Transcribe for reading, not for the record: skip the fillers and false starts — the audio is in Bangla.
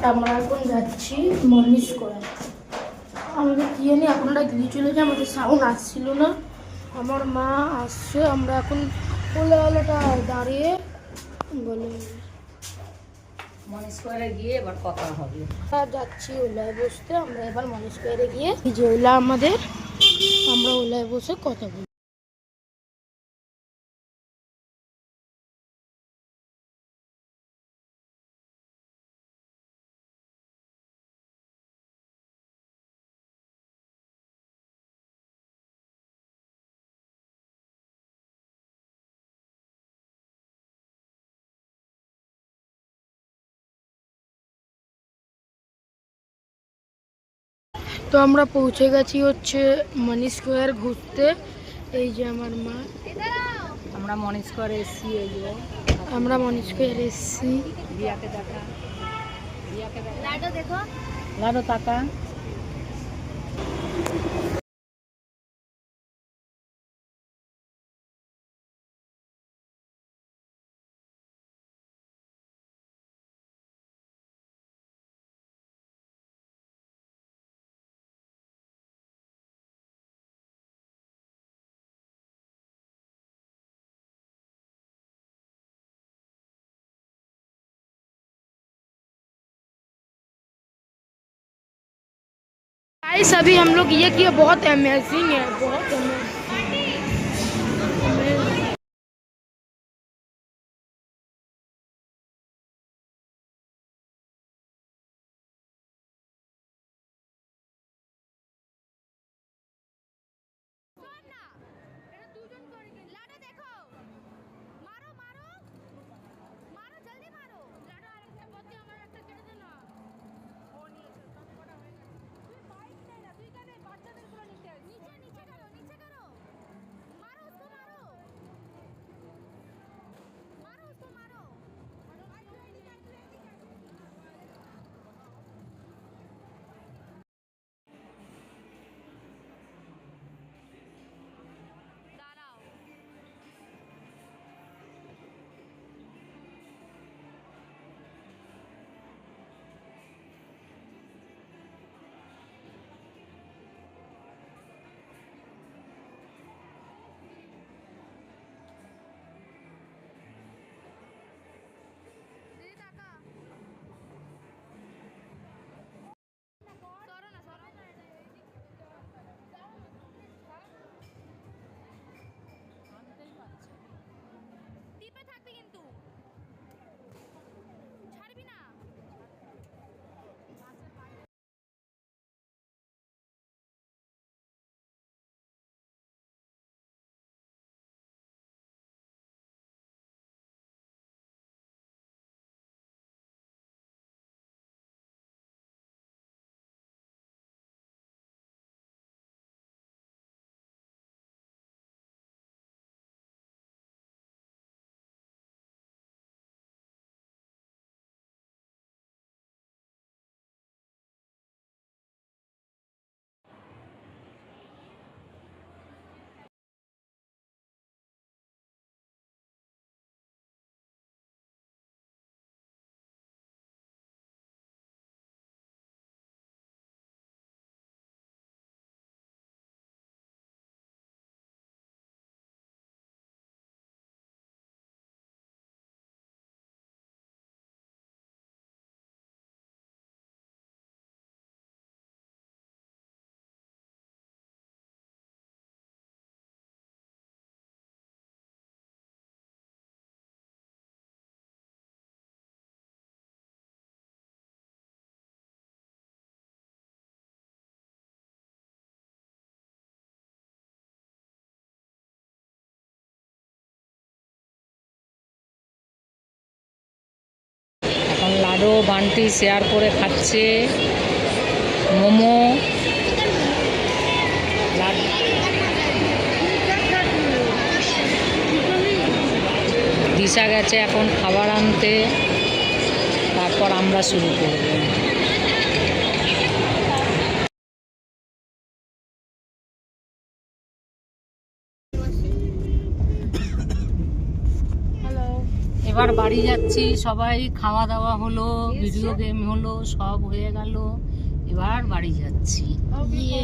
আমরা এখন যাচ্ছি মর্নিং করে। আমাদের কি জানি আপনারা দিয়ে চলে যায়, আমাদের সাউন্ড আসছিল না। আমার মা আসছে, আমরা এখন ওলা ওলাটা দাঁড়িয়ে বলে মনি স্কোয়ারে গিয়ে এবার কথা হবে। যাচ্ছি ওলায় বসতে। আমরা এবার মনি স্কোয়ারে গিয়ে যে ওলা আমাদের, আমরা ওলায় বসে কথা বলি। তো আমরা পৌঁছে গেছি হচ্ছে মানি স্কোয়ার ঘুরতে। এই যে আমার মা, আমরা মনি স্কোয়ারে এসেছি। এই যে আমরা মানি স্কোয়ার এসেছি। রিয়াকে দেখা, রিয়াকে দেখা, লাডো দেখো, লাডো তাকা। गाइस अभी हम लोग ये किए, बहुत अमेजिंग है, बहुत अमेजिंग। এখন লাডু বান্টি শেয়ার করে খাচ্ছে মোমো। দিশা গেছে এখন খাবার আনতে, তারপর আমরা শুরু করব। এবার বাড়ি যাচ্ছি, সবাই খাওয়া দাওয়া হলো, ভিডিও গেম হলো, সব হয়ে গেল, এবার বাড়ি যাচ্ছি। ইয়ে